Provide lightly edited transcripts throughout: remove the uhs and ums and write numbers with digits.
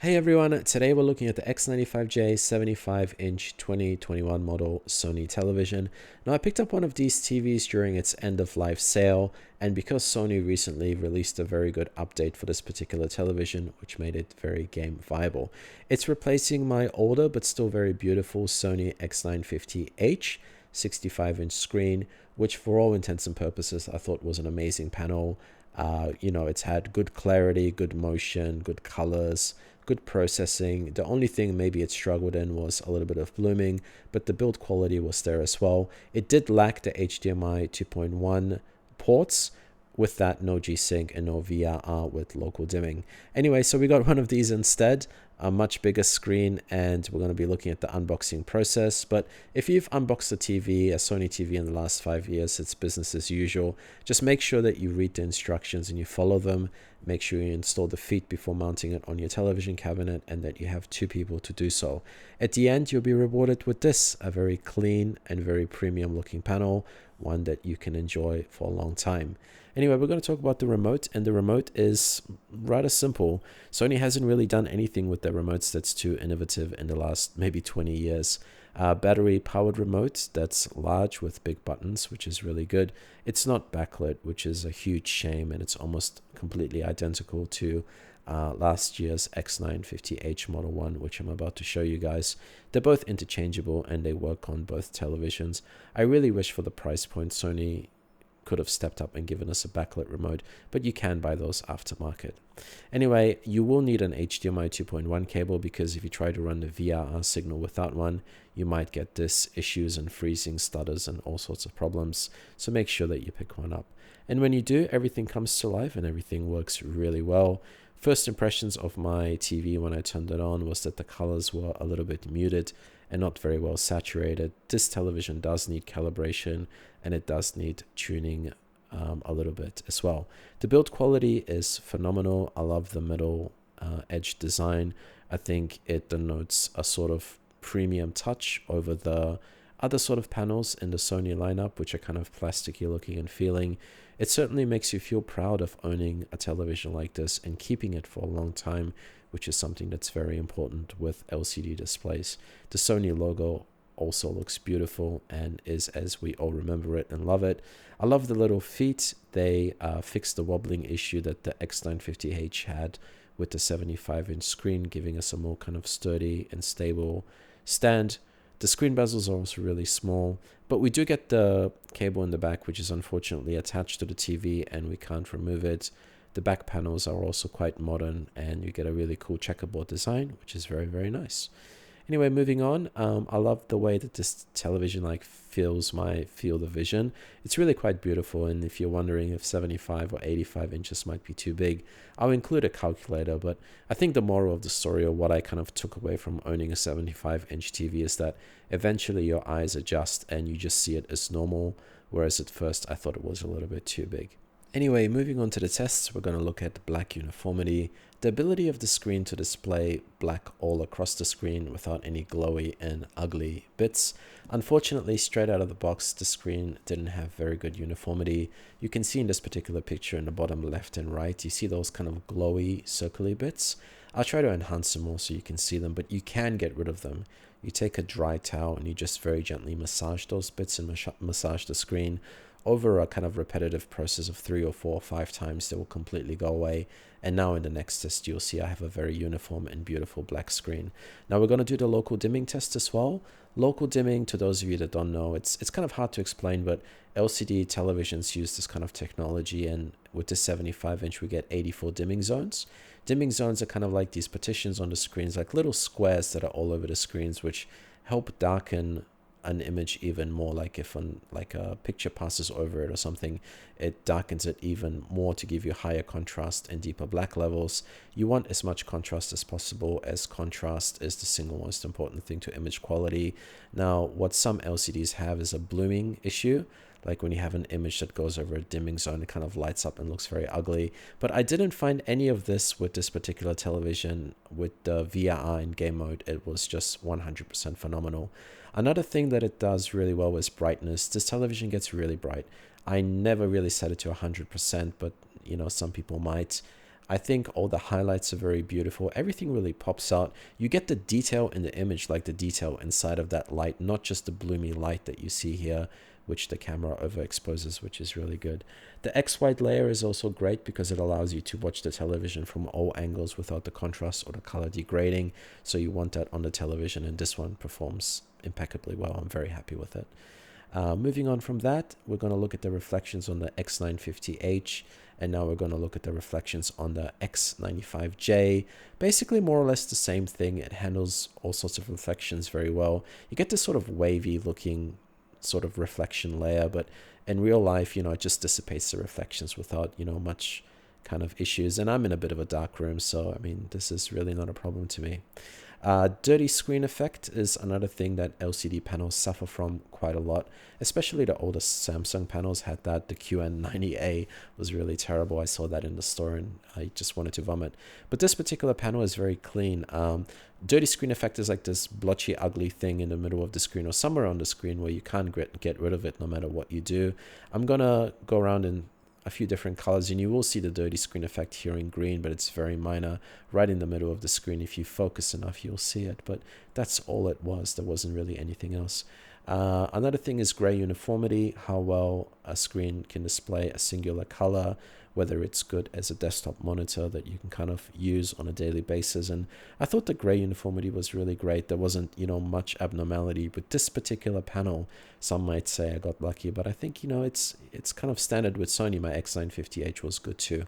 Hey everyone, today we're looking at the X95J 75-inch 2021 model Sony television. Now I picked up one of these TVs during its end-of-life sale, and because Sony recently released a very good update for this particular television, which made it very game viable. It's replacing my older but still very beautiful Sony X950H 65-inch screen, which for all intents and purposes I thought was an amazing panel. It's had good clarity, good motion, good colors, good processing. The only thing maybe it struggled in was a little bit of blooming, but the build quality was there as well. It did lack the HDMI 2.1 ports. With that, no G-Sync and no VRR with local dimming. Anyway, so we got one of these instead, a much bigger screen, and we're going to be looking at the unboxing process. But if you've unboxed a TV, a Sony TV in the last 5 years, it's business as usual. Just make sure that you read the instructions and you follow them. Make sure you install the feet before mounting it on your television cabinet and that you have 2 people to do so. At the end, you'll be rewarded with this, a very clean and very premium looking panel, one that you can enjoy for a long time. Anyway, we're going to talk about the remote, and the remote is rather simple. Sony hasn't really done anything with their remotes that's too innovative in the last maybe 20 years. Battery-powered remote that's large with big buttons, which is really good. It's not backlit, which is a huge shame, and it's almost completely identical to last year's X950H Model 1, which I'm about to show you guys. They're both interchangeable, and they work on both televisions. I really wish for the price point Sony could have stepped up and given us a backlit remote, but you can buy those aftermarket. Anyway, you will need an HDMI 2.1 cable because if you try to run the VRR signal without one, you might get this issues and freezing, stutters, and all sorts of problems. So make sure that you pick one up. And when you do, everything comes to life and everything works really well. First impressions of my TV when I turned it on was that the colors were a little bit muted and not very well saturated. This television does need calibration and it does need tuning a little bit as well. The build quality is phenomenal. I love the middle edge design. I think it denotes a sort of premium touch over the other sort of panels in the Sony lineup, which are kind of plasticky looking and feeling. It certainly makes you feel proud of owning a television like this and keeping it for a long time, which is something that's very important with LCD displays. The Sony logo also looks beautiful and is as we all remember it and love it. I love the little feet. They fixed the wobbling issue that the X950H had with the 75-inch screen, giving us a more kind of sturdy and stable stand. The screen bezels are also really small, but we do get the cable in the back, which is unfortunately attached to the TV and we can't remove it. The back panels are also quite modern and you get a really cool checkerboard design, which is very, very nice. Anyway, moving on, I love the way that this television fills my field of vision. It's really quite beautiful, and if you're wondering if 75 or 85 inches might be too big, I'll include a calculator, but I think the moral of the story, or what I kind of took away from owning a 75-inch TV, is that eventually your eyes adjust and you just see it as normal, whereas at first I thought it was a little bit too big. Anyway, moving on to the tests, we're going to look at black uniformity, the ability of the screen to display black all across the screen without any glowy and ugly bits. Unfortunately, straight out of the box, the screen didn't have very good uniformity. You can see in this particular picture in the bottom left and right, you see those kind of glowy, circly bits. I'll try to enhance them more so you can see them, but you can get rid of them. You take a dry towel and you just very gently massage those bits and massage the screen. Over a kind of repetitive process of 3 or 4 or 5 times, they will completely go away. And now in the next test, you'll see I have a very uniform and beautiful black screen. Now we're going to do the local dimming test as well. Local dimming, to those of you that don't know, it's kind of hard to explain, but LCD televisions use this kind of technology, and with the 75-inch, we get 84 dimming zones. Dimming zones are kind of like these partitions on the screens, like little squares that are all over the screens, which help darken an image even more. Like if a picture passes over it or something, it darkens it even more to give you higher contrast and deeper black levels. You want as much contrast as possible, as contrast is the single most important thing to image quality. Now, what some LCDs have is a blooming issue. Like when you have an image that goes over a dimming zone, it kind of lights up and looks very ugly. But I didn't find any of this with this particular television. With the VRR in game mode, it was just 100% phenomenal. Another thing that it does really well is brightness. This television gets really bright. I never really set it to 100%, but some people might. I think all the highlights are very beautiful. Everything really pops out. You get the detail in the image, like the detail inside of that light, not just the bloomy light that you see here, which the camera overexposes, which is really good. The X-White layer is also great because it allows you to watch the television from all angles without the contrast or the color degrading. So you want that on the television, and this one performs impeccably well. I'm very happy with it. Moving on from that, we're going to look at the reflections on the X95H, and now we're going to look at the reflections on the X95J. Basically more or less the same thing. It handles all sorts of reflections very well. You get this sort of wavy looking sort of reflection layer, but in real life, you know, it just dissipates the reflections without, you know, much kind of issues. And I'm in a bit of a dark room, so I mean, this is really not a problem to me. Dirty screen effect is another thing that LCD panels suffer from quite a lot, especially the older Samsung panels had that. The QN90A was really terrible. I saw that in the store and I just wanted to vomit. But this particular panel is very clean. Dirty screen effect is like this blotchy, ugly thing in the middle of the screen or somewhere on the screen where you can't get rid of it no matter what you do. I'm gonna go around and a few different colors, and you will see the dirty screen effect here in green, but it's very minor right in the middle of the screen. If you focus enough, you'll see it, but that's all it was. There wasn't really anything else. Another thing is gray uniformity, how well a screen can display a singular color, whether it's good as a desktop monitor that you can kind of use on a daily basis. And I thought the gray uniformity was really great. There wasn't, you know, much abnormality with this particular panel. Some might say I got lucky, but I think, you know, it's kind of standard with Sony. My X95H was good too.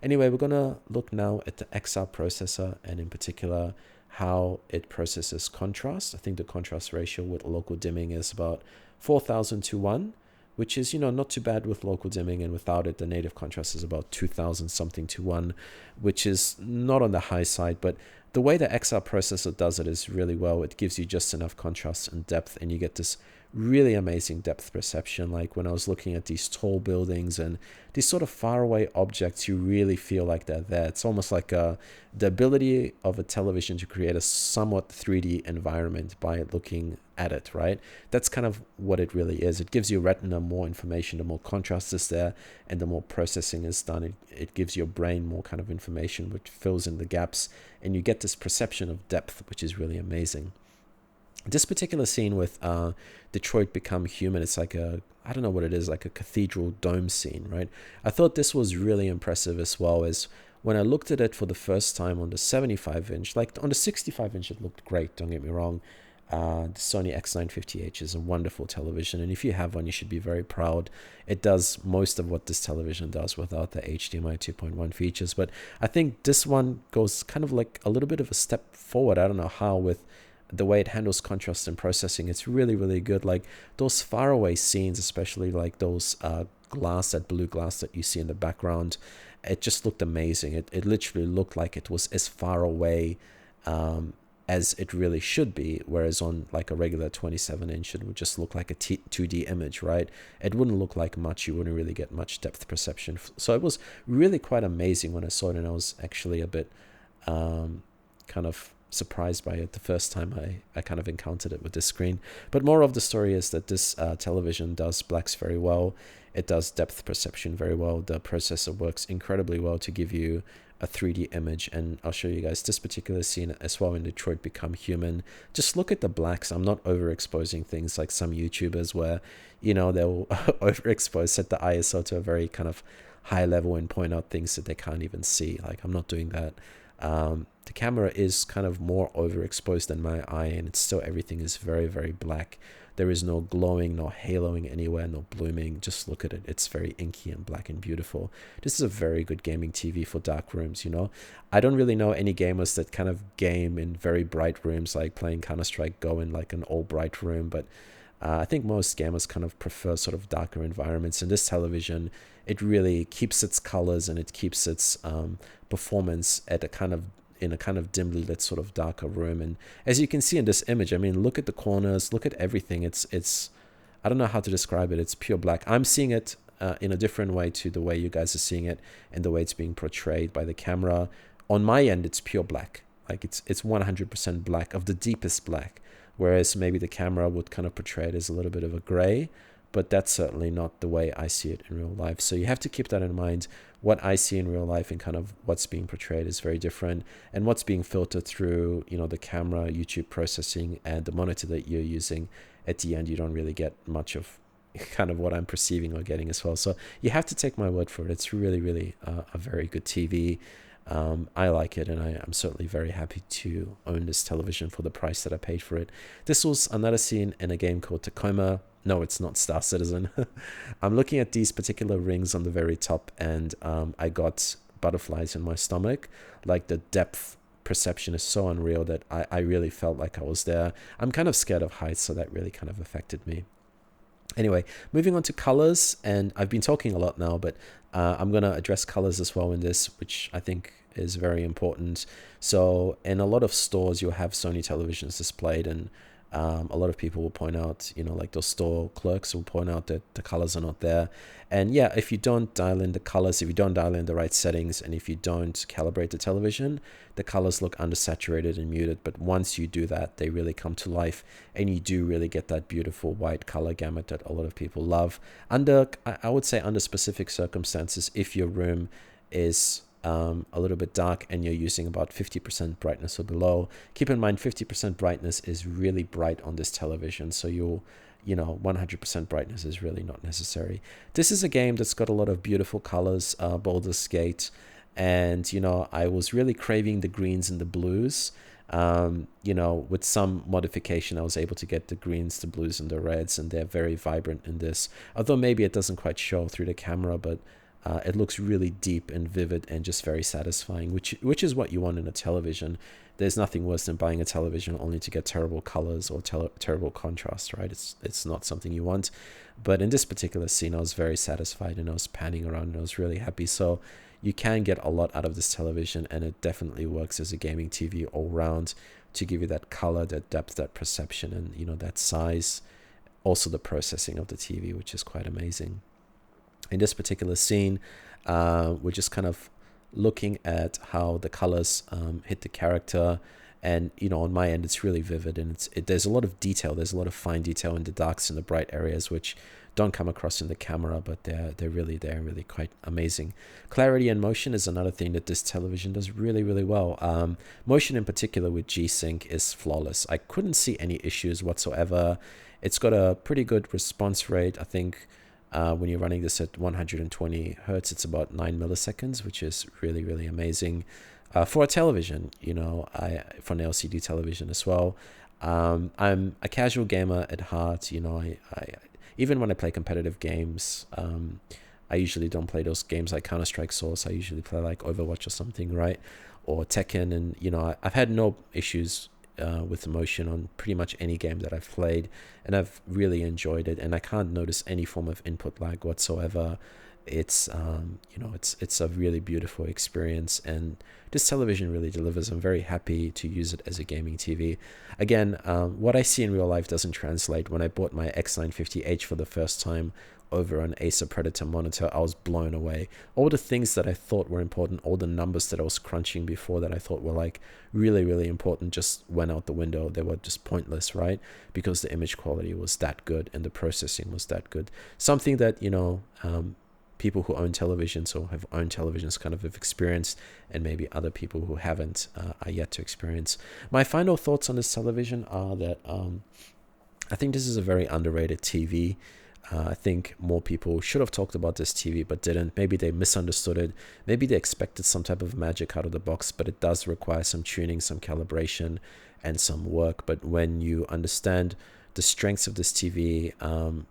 Anyway, we're gonna look now at the XR processor, and in particular how it processes contrast. I think the contrast ratio with local dimming is about 4,000 to 1, which is, you know, not too bad with local dimming, and without it, the native contrast is about 2,000 something to 1, which is not on the high side, but the way the XR processor does it is really well. It gives you just enough contrast and depth, and you get this really amazing depth perception. Like when I was looking at these tall buildings and these sort of faraway objects, you really feel like they're there. It's almost like the ability of a television to create a somewhat 3D environment by looking at it, right? That's kind of what it really is. It gives your retina more information, the more contrast is there, and the more processing is done. It gives your brain more kind of information, which fills in the gaps, and you get this perception of depth, which is really amazing. This particular scene with Detroit Become Human, it's like I don't know what it is, like a cathedral dome scene, right? I thought this was really impressive, as well as when I looked at it for the first time on the 75-inch, like on the 65-inch, it looked great, don't get me wrong. The Sony X95H is a wonderful television, and if you have one, you should be very proud. It does most of what this television does without the HDMI 2.1 features, but I think this one goes kind of like a little bit of a step forward. I don't know how, with the way it handles contrast and processing. It's really, really good. Like those faraway scenes, especially like those that blue glass that you see in the background, it just looked amazing. It literally looked like it was as far away as it really should be, whereas on like a regular 27-inch, it would just look like a 2D image, right? It wouldn't look like much. You wouldn't really get much depth perception. So it was really quite amazing when I saw it, and I was actually a bit kind of surprised by it the first time I kind of encountered it with this screen. But more of the story is that this television does blacks very well. It does depth perception very well. The processor works incredibly well to give you a 3D image, and I'll show you guys this particular scene as well in Detroit Become Human. Just look at the blacks. I'm not overexposing things like some YouTubers where, you know, they'll overexpose, set the ISO to a very kind of high level and point out things that they can't even see. Like, I'm not doing that. The camera is kind of more overexposed than my eye, and it's still, everything is very, very black. There is no glowing, no haloing anywhere, no blooming. Just look at it. It's very inky and black and beautiful. This is a very good gaming TV for dark rooms, you know. I don't really know any gamers that kind of game in very bright rooms, like playing Counter-Strike Go in like an all bright room, but I think most gamers kind of prefer sort of darker environments. And this television, it really keeps its colors and it keeps its performance at a kind of dimly lit sort of darker room. And as you can see in this image, I mean, look at the corners, look at everything. It's I don't know how to describe it. It's pure black. I'm seeing it in a different way to the way you guys are seeing it and the way it's being portrayed by the camera. On my end, it's pure black. Like it's 100% black, of the deepest black. Whereas maybe the camera would kind of portray it as a little bit of a gray, but that's certainly not the way I see it in real life. So you have to keep that in mind what I see in real life and kind of what's being portrayed is very different, and what's being filtered through, you know, the camera, YouTube processing, and the monitor that you're using. At the end, you don't really get much of kind of what I'm perceiving or getting as well. So you have to take my word for it. It's really, really a very good TV. I like it, and I'm certainly very happy to own this television for the price that I paid for it. This was another scene in a game called Tacoma. No, it's not Star Citizen. I'm looking at these particular rings on the very top, and I got butterflies in my stomach. Like, the depth perception is so unreal that I really felt like I was there. I'm kind of scared of heights, so that really kind of affected me. Anyway, moving on to colors, and I've been talking a lot now, but I'm going to address colors as well in this, which I think is very important. So in a lot of stores, you'll have Sony televisions displayed, and a lot of people will point out, you know, like those store clerks will point out that the colors are not there. And yeah, if you don't dial in the colors, if you don't dial in the right settings, and if you don't calibrate the television, the colors look undersaturated and muted. But once you do that, they really come to life, and you do really get that beautiful white color gamut that a lot of people love. Under, I would say, under specific circumstances, if your room is a little bit dark and you're using about 50% brightness or below, keep in mind 50% brightness is really bright on this television, so you know, 100% brightness is really not necessary. This is a game that's got a lot of beautiful colors, Boulder Skate, and you know, I was really craving the greens and the blues. You know, with some modification, I was able to get the greens, the blues, and the reds, and they're very vibrant in this, although maybe it doesn't quite show through the camera, but it looks really deep and vivid and just very satisfying, which is what you want in a television. There's nothing worse than buying a television only to get terrible colors or terrible contrast, right? It's not something you want. But in this particular scene, I was very satisfied, and I was panning around, and I was really happy. So you can get a lot out of this television, and it definitely works as a gaming TV all round to give you that color, that depth, that perception, and you know, that size. Also the processing of the TV, which is quite amazing. In this particular scene, we're just kind of looking at how the colors hit the character, and you know, on my end, it's really vivid, and there's a lot of detail. There's a lot of fine detail in the darks and the bright areas, which don't come across in the camera, but they're really there, really quite amazing. Clarity and motion is another thing that this television does really, really well. Motion in particular with G-Sync is flawless. I couldn't see any issues whatsoever. It's got a pretty good response rate. I think when you're running this at 120 hertz, it's about 9 milliseconds, which is really, really amazing for a television, you know, for an LCD television as well. I'm a casual gamer at heart, you know. I even when I play competitive games, I usually don't play those games like Counter-Strike Source. I usually play like Overwatch or something, right? Or Tekken, and you know, I've had no issues with the motion on pretty much any game that I've played, and I've really enjoyed it, and I can't notice any form of input lag whatsoever. It's you know, it's a really beautiful experience, and this television really delivers. I'm very happy to use it as a gaming TV. Again, what I see in real life doesn't translate. When I bought my X95J for the first time over an Acer Predator monitor, I was blown away. All the things that I thought were important, all the numbers that I was crunching before that I thought were like really, really important, just went out the window. They were just pointless, right? Because the image quality was that good and the processing was that good. Something that, you know, people who own televisions or have owned televisions kind of have experienced, and maybe other people who haven't are yet to experience. My final thoughts on this television are that I think this is a very underrated TV. I think more people should have talked about this TV but didn't. Maybe they misunderstood it. Maybe they expected some type of magic out of the box, but it does require some tuning, some calibration, and some work. But when you understand the strengths of this TV,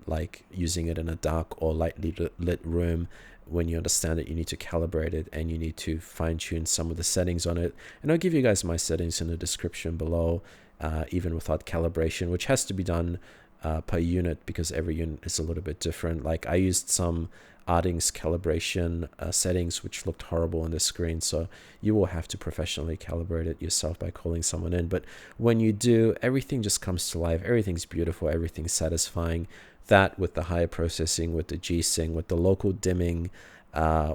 like using it in a dark or lightly lit room, when you understand that you need to calibrate it and you need to fine tune some of the settings on it, and I'll give you guys my settings in the description below, even without calibration, which has to be done per unit because every unit is a little bit different. Like I used some Arding's calibration settings which looked horrible on the screen, so you will have to professionally calibrate it yourself by calling someone in. But when you do, everything just comes to life. Everything's beautiful, everything's satisfying. That with the higher processing, with the G-Sync, with the local dimming,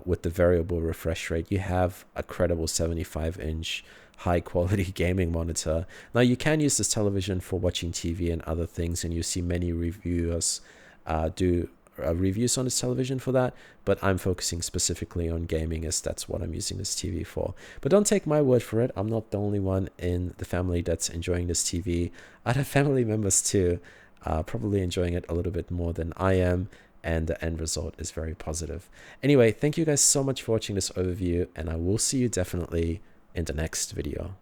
with the variable refresh rate, you have a credible 75-inch high quality gaming monitor. Now you can use this television for watching TV and other things, and you see many reviewers do reviews on this television for that, but I'm focusing specifically on gaming as that's what I'm using this TV for. But don't take my word for it. I'm not the only one in the family that's enjoying this TV. Other family members too, probably enjoying it a little bit more than I am, and the end result is very positive. Anyway, thank you guys so much for watching this overview, and I will see you definitely in the next video.